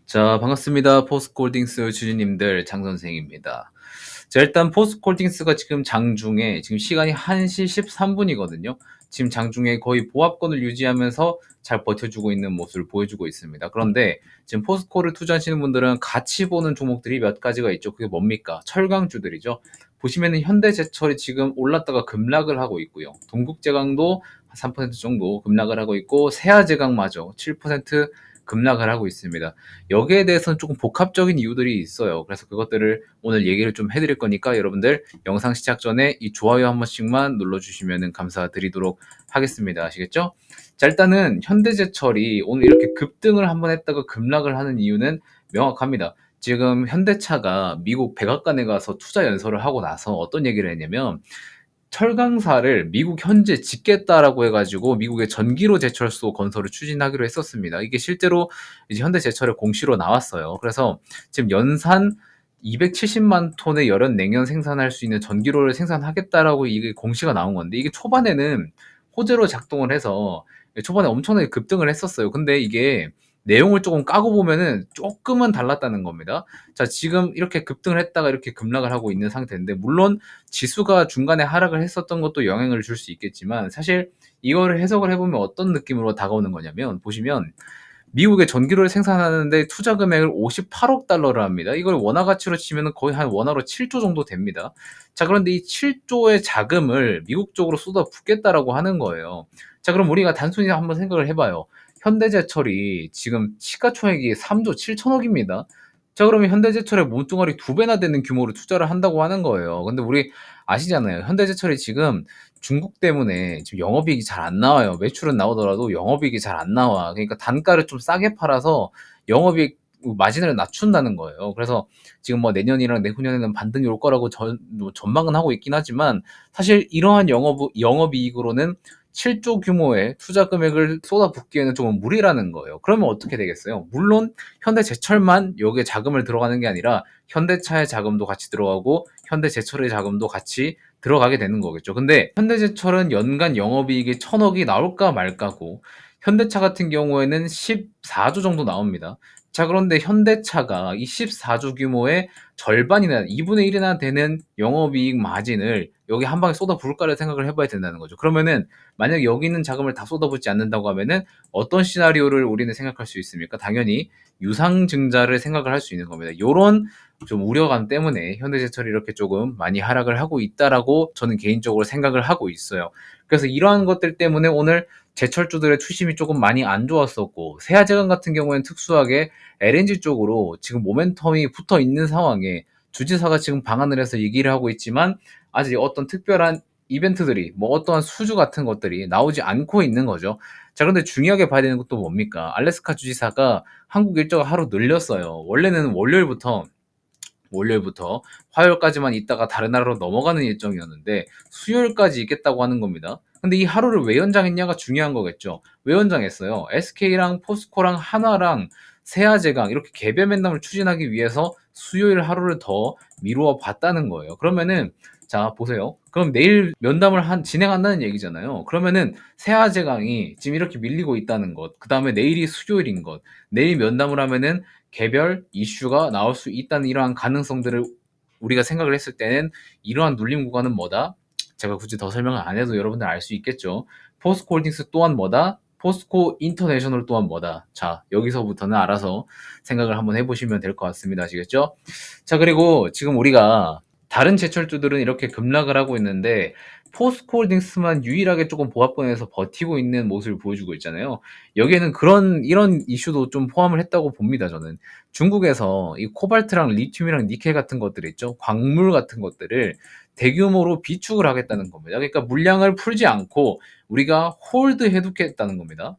자, 반갑습니다. 포스코홀딩스 주주님들 장 선생입니다. 자, 일단 포스코홀딩스가 지금 장중에 지금 시간이 1시 13분이거든요. 지금 장중에 거의 보합권을 유지하면서 잘 버텨주고 있는 모습을 보여주고 있습니다. 그런데 지금 포스코를 투자하시는 분들은 같이 보는 종목들이 몇 가지가 있죠. 그게 뭡니까? 철강주들이죠. 보시면은 현대제철이 지금 올랐다가 급락을 하고 있고요. 동국제강도 3% 정도 급락을 하고 있고, 세아제강마저 7% 급락을 하고 있습니다. 여기에 대해서는 조금 복합적인 이유들이 있어요. 그래서 그것들을 오늘 얘기를 좀 해드릴 거니까 여러분들 영상 시작 전에 이 좋아요 한 번씩만 눌러주시면 감사드리도록 하겠습니다. 아시겠죠? 자, 일단은 현대제철이 오늘 이렇게 급등을 한번 했다가 급락을 하는 이유는 명확합니다. 지금 현대차가 미국 백악관에 가서 투자 연설을 하고 나서 어떤 얘기를 했냐면, 철강사를 미국 현지에 짓겠다라고 해가지고 미국의 전기로 제철소 건설을 추진하기로 했었습니다. 이게 실제로 이제 현대제철의 공시로 나왔어요. 그래서 지금 연산 270만 톤의 열연 냉연 생산할 수 있는 전기로를 생산하겠다라고 이게 공시가 나온 건데, 이게 초반에는 호재로 작동을 해서 초반에 엄청나게 급등을 했었어요. 근데 이게 내용을 조금 까고 보면은 조금은 달랐다는 겁니다. 자, 지금 이렇게 급등을 했다가 이렇게 급락을 하고 있는 상태인데, 물론 지수가 중간에 하락을 했었던 것도 영향을 줄 수 있겠지만, 사실 이거를 해석을 해보면 어떤 느낌으로 다가오는 거냐면, 보시면 미국의 전기료를 생산하는데 투자 금액을 58억 달러를 합니다. 이걸 원화 가치로 치면 거의 한 원화로 7조 정도 됩니다. 자, 그런데 이 7조의 자금을 미국 쪽으로 쏟아붓겠다라고 하는 거예요. 자, 그럼 우리가 단순히 한번 생각을 해봐요. 현대제철이 지금 시가총액이 3조 7천억입니다. 자, 그러면 현대제철의 몸뚱아리 2배나 되는 규모로 투자를 한다고 하는 거예요. 근데 우리 아시잖아요. 현대제철이 지금 중국 때문에 지금 영업이익이 잘 안 나와요. 매출은 나오더라도 영업이익이 잘 안 나와. 그러니까 단가를 좀 싸게 팔아서 영업이익 마진을 낮춘다는 거예요. 그래서 지금 뭐 내년이랑 내후년에는 반등이 올 거라고 뭐 전망은 하고 있긴 하지만, 사실 이러한 영업이익으로는 7조 규모의 투자 금액을 쏟아붓기에는 조금 무리라는 거예요. 그러면 어떻게 되겠어요? 물론 현대제철만 여기에 자금을 들어가는 게 아니라 현대차의 자금도 같이 들어가고 현대제철의 자금도 같이 들어가게 되는 거겠죠. 근데 현대제철은 연간 영업이익이 1,000억이 나올까 말까고, 현대차 같은 경우에는 14조 정도 나옵니다. 자, 그런데 현대차가 이 14조 규모의 절반이나 2분의 1이나 되는 영업이익 마진을 여기 한 방에 쏟아부을까를 생각을 해봐야 된다는 거죠. 그러면은 만약 여기 있는 자금을 다 쏟아붓지 않는다고 하면은 어떤 시나리오를 우리는 생각할 수 있습니까? 당연히 유상증자를 생각을 할 수 있는 겁니다. 요런 좀 우려감 때문에 현대제철이 이렇게 조금 많이 하락을 하고 있다라고 저는 개인적으로 생각을 하고 있어요. 그래서 이러한 것들 때문에 오늘 제철주들의 투심이 조금 많이 안 좋았었고, 세아제강 같은 경우에는 특수하게 LNG 쪽으로 지금 모멘텀이 붙어 있는 상황에 주지사가 지금 방한을 해서 얘기를 하고 있지만, 아직 어떤 특별한 이벤트들이 뭐 어떠한 수주 같은 것들이 나오지 않고 있는 거죠. 자, 그런데 중요하게 봐야 되는 것도 뭡니까? 알래스카 주지사가 한국 일정을 하루 늘렸어요. 원래는 월요일부터 화요일까지만 있다가 다른 나라로 넘어가는 일정이었는데 수요일까지 있겠다고 하는 겁니다. 근데 이 하루를 왜 연장했냐가 중요한 거겠죠. 왜 연장했어요? SK랑 포스코랑 한화랑 세아제강 이렇게 개별 면담을 추진하기 위해서 수요일 하루를 더 미루어 봤다는 거예요. 그러면은 자, 보세요. 그럼 내일 면담을 진행한다는 얘기잖아요. 그러면은 세아제강이 지금 이렇게 밀리고 있다는 것, 그 다음에 내일이 수요일인 것, 내일 면담을 하면은 개별 이슈가 나올 수 있다는 이러한 가능성들을 우리가 생각을 했을 때는, 이러한 눌림 구간은 뭐다? 제가 굳이 더 설명을 안 해도 여러분들 알 수 있겠죠. 포스코 홀딩스 또한 뭐다? 포스코 인터내셔널 또한 뭐다? 자, 여기서부터는 알아서 생각을 한번 해보시면 될 것 같습니다. 아시겠죠? 자, 그리고 지금 우리가 다른 제철주들은 이렇게 급락을 하고 있는데 포스코홀딩스만 유일하게 조금 보합권에서 버티고 있는 모습을 보여주고 있잖아요. 여기에는 이런 이슈도 좀 포함을 했다고 봅니다, 저는. 중국에서 이 코발트랑 리튬이랑 니켈 같은 것들 있죠. 광물 같은 것들을 대규모로 비축을 하겠다는 겁니다. 그러니까 물량을 풀지 않고 우리가 홀드 해두겠다는 겁니다.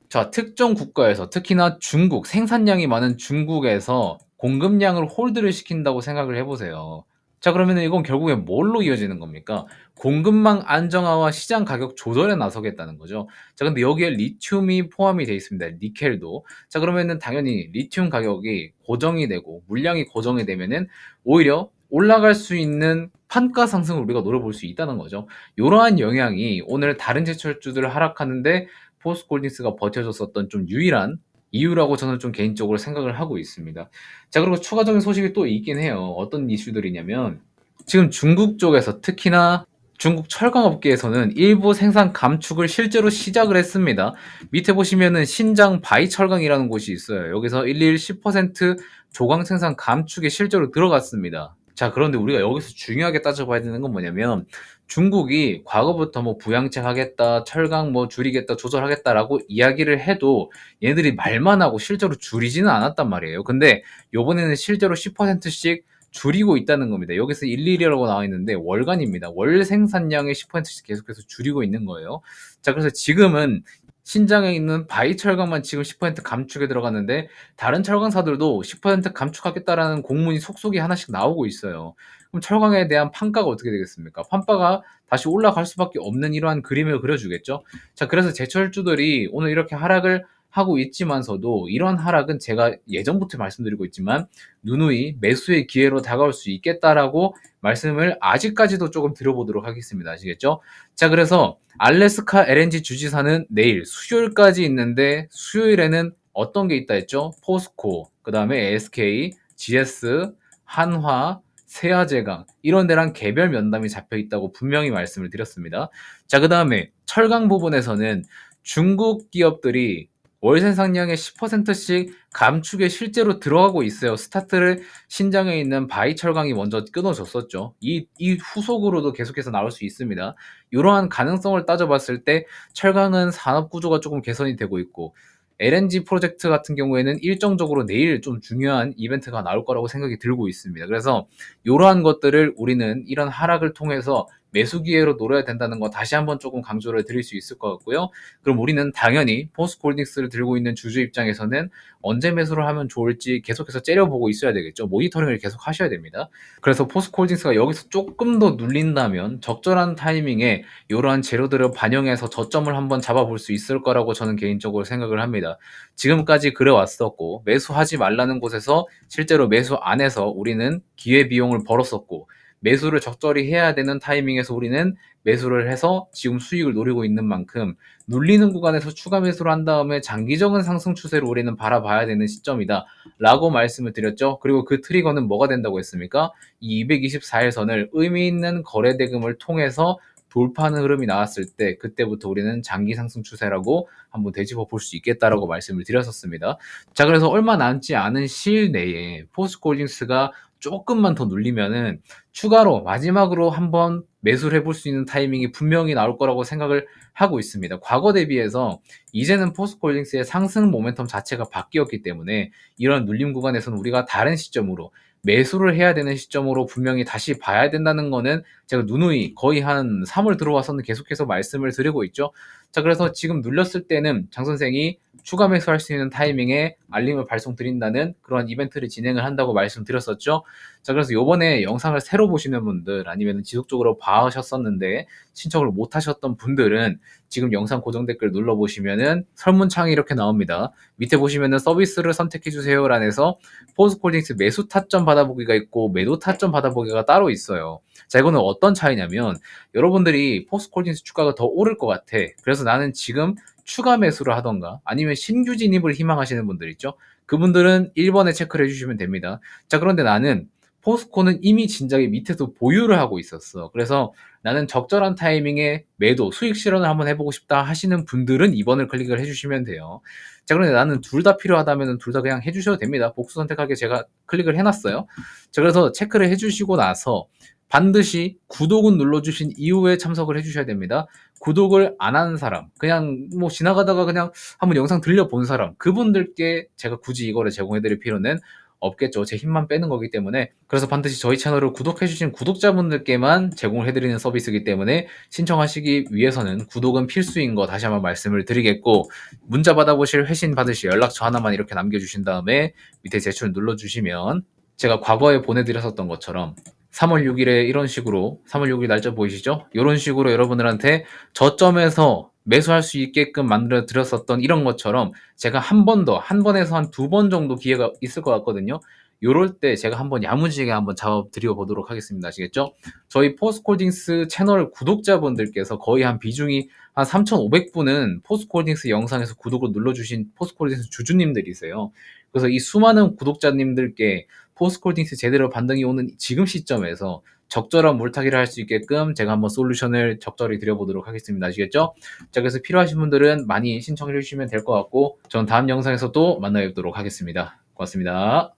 자, 특정 국가에서 특히나 중국, 생산량이 많은 중국에서 공급량을 홀드를 시킨다고 생각을 해보세요. 자, 그러면 이건 결국에 뭘로 이어지는 겁니까? 공급망 안정화와 시장 가격 조절에 나서겠다는 거죠. 자, 근데 여기에 리튬이 포함이 되어 있습니다. 니켈도. 자, 그러면은 당연히 리튬 가격이 고정이 되고 물량이 고정이 되면은 오히려 올라갈 수 있는 판가 상승을 우리가 노려볼 수 있다는 거죠. 이러한 영향이 오늘 다른 제철주들을 하락하는데 포스코홀딩스가 버텨줬었던 좀 유일한 이유라고 저는 좀 개인적으로 생각을 하고 있습니다. 자, 그리고 추가적인 소식이 또 있긴 해요. 어떤 이슈들이냐면 지금 중국 쪽에서 특히나 중국 철강업계에서는 일부 생산 감축을 실제로 시작을 했습니다. 밑에 보시면은 신장 바이철강이라는 곳이 있어요. 여기서 일일 10% 조강 생산 감축에 실제로 들어갔습니다. 자, 그런데 우리가 여기서 중요하게 따져봐야 되는 건 뭐냐면 중국이 과거부터 뭐 부양책 하겠다, 철강 뭐 줄이겠다, 조절하겠다라고 이야기를 해도 얘네들이 말만 하고 실제로 줄이지는 않았단 말이에요. 근데 요번에는 실제로 10%씩 줄이고 있다는 겁니다. 여기서 일일이라고 나와 있는데 월간입니다. 월 생산량의 10%씩 계속해서 줄이고 있는 거예요. 자, 그래서 지금은 신장에 있는 바이철강만 지금 10% 감축에 들어갔는데 다른 철강사들도 10% 감축하겠다라는 공문이 속속이 하나씩 나오고 있어요. 그럼 철강에 대한 판가가 어떻게 되겠습니까? 판가가 다시 올라갈 수밖에 없는 이러한 그림을 그려주겠죠. 자, 그래서 제철주들이 오늘 이렇게 하락을 하고 있지만서도 이런 하락은 제가 예전부터 말씀드리고 있지만 누누이 매수의 기회로 다가올 수 있겠다라고 말씀을 아직까지도 조금 들어보도록 하겠습니다. 아시겠죠? 자, 그래서 알래스카 LNG 주지사는 내일 수요일까지 있는데 수요일에는 어떤 게 있다 했죠? 포스코, 그 다음에 SK, GS, 한화, 세아제강 이런 데랑 개별 면담이 잡혀 있다고 분명히 말씀을 드렸습니다. 자, 그 다음에 철강 부분에서는 중국 기업들이 월 생산량의 10%씩 감축에 실제로 들어가고 있어요. 스타트를 신장에 있는 바이철강이 먼저 끊어줬었죠. 이 후속으로도 계속해서 나올 수 있습니다. 이러한 가능성을 따져봤을 때 철강은 산업 구조가 조금 개선이 되고 있고 LNG 프로젝트 같은 경우에는 일정적으로 내일 좀 중요한 이벤트가 나올 거라고 생각이 들고 있습니다. 그래서 이러한 것들을 우리는 이런 하락을 통해서 매수 기회로 노려야 된다는 거 다시 한번 조금 강조를 드릴 수 있을 것 같고요. 그럼 우리는 당연히 포스코홀딩스를 들고 있는 주주 입장에서는 언제 매수를 하면 좋을지 계속해서 째려보고 있어야 되겠죠. 모니터링을 계속 하셔야 됩니다. 그래서 포스코홀딩스가 여기서 조금 더 눌린다면 적절한 타이밍에 이러한 재료들을 반영해서 저점을 한번 잡아볼 수 있을 거라고 저는 개인적으로 생각을 합니다. 지금까지 그래왔었고 매수하지 말라는 곳에서 실제로 매수 안 해서 우리는 기회비용을 벌었었고 매수를 적절히 해야 되는 타이밍에서 우리는 매수를 해서 지금 수익을 노리고 있는 만큼 눌리는 구간에서 추가 매수를 한 다음에 장기적인 상승 추세를 우리는 바라봐야 되는 시점이다 라고 말씀을 드렸죠. 그리고 그 트리거는 뭐가 된다고 했습니까? 이 224일선을 의미 있는 거래 대금을 통해서 돌파하는 흐름이 나왔을 때 그때부터 우리는 장기 상승 추세라고 한번 되짚어 볼 수 있겠다라고 말씀을 드렸었습니다. 자, 그래서 얼마 남지 않은 시일 내에 포스코홀딩스가 조금만 더 눌리면은 추가로 마지막으로 한번 매수를 해볼 수 있는 타이밍이 분명히 나올 거라고 생각을 하고 있습니다. 과거 대비해서 이제는 포스코홀딩스의 상승 모멘텀 자체가 바뀌었기 때문에 이런 눌림 구간에서는 우리가 다른 시점으로 매수를 해야 되는 시점으로 분명히 다시 봐야 된다는 거는 제가 누누이 거의 한 3월 들어와서는 계속해서 말씀을 드리고 있죠. 자, 그래서 지금 눌렸을 때는 장 선생이 추가 매수할 수 있는 타이밍에 알림을 발송 드린다는 그런 이벤트를 진행을 한다고 말씀드렸었죠. 자, 그래서 요번에 영상을 새로 보시는 분들 아니면 지속적으로 봐오셨었는데 신청을 못 하셨던 분들은 지금 영상 고정 댓글 눌러보시면은 설문창이 이렇게 나옵니다. 밑에 보시면은 서비스를 선택해주세요 란에서 포스코홀딩스 매수 타점 받아보기가 있고 매도 타점 받아보기가 따로 있어요. 자, 이거는 어떤 차이냐면 여러분들이 포스코홀딩스 주가가 더 오를 것 같아. 그래서 나는 지금 추가 매수를 하던가 아니면 신규 진입을 희망하시는 분들 있죠. 그분들은 1번에 체크를 해주시면 됩니다. 자, 그런데 나는 포스코는 이미 진작에 밑에서 보유를 하고 있었어. 그래서 나는 적절한 타이밍에 매도, 수익 실현을 한번 해보고 싶다 하시는 분들은 2번을 클릭을 해주시면 돼요. 자, 그런데 나는 둘 다 필요하다면 둘 다 그냥 해주셔도 됩니다. 복수 선택하게 제가 클릭을 해놨어요. 자, 그래서 체크를 해주시고 나서 반드시 구독은 눌러주신 이후에 참석을 해주셔야 됩니다. 구독을 안 하는 사람, 그냥 뭐 지나가다가 그냥 한번 영상 들려본 사람, 그분들께 제가 굳이 이거를 제공해드릴 필요는 없겠죠. 제 힘만 빼는 거기 때문에. 그래서 반드시 저희 채널을 구독해주신 구독자분들께만 제공을 해드리는 서비스이기 때문에 신청하시기 위해서는 구독은 필수인 거 다시 한번 말씀을 드리겠고, 문자 받아보실 회신 받으실 연락처 하나만 이렇게 남겨주신 다음에 밑에 제출 눌러주시면 제가 과거에 보내드렸었던 것처럼 3월 6일에 이런 식으로 3월 6일 날짜 보이시죠? 이런 식으로 여러분들한테 저점에서 매수할 수 있게끔 만들어 드렸었던 이런 것처럼 제가 한 번 더, 한 번에서 한 두 번 정도 기회가 있을 것 같거든요. 요럴 때 제가 한번 야무지게 한번 잡아드려 보도록 하겠습니다. 아시겠죠? 저희 포스코홀딩스 채널 구독자분들께서 거의 한 비중이 한 3,500분은 포스코홀딩스 영상에서 구독을 눌러주신 포스코홀딩스 주주님들이세요. 그래서 이 수많은 구독자님들께 포스코홀딩스 제대로 반등이 오는 지금 시점에서 적절한 물타기를 할 수 있게끔 제가 한번 솔루션을 적절히 드려보도록 하겠습니다. 아시겠죠? 자, 그래서 필요하신 분들은 많이 신청해 주시면 될 것 같고, 전 다음 영상에서 또 만나 뵙도록 하겠습니다. 고맙습니다.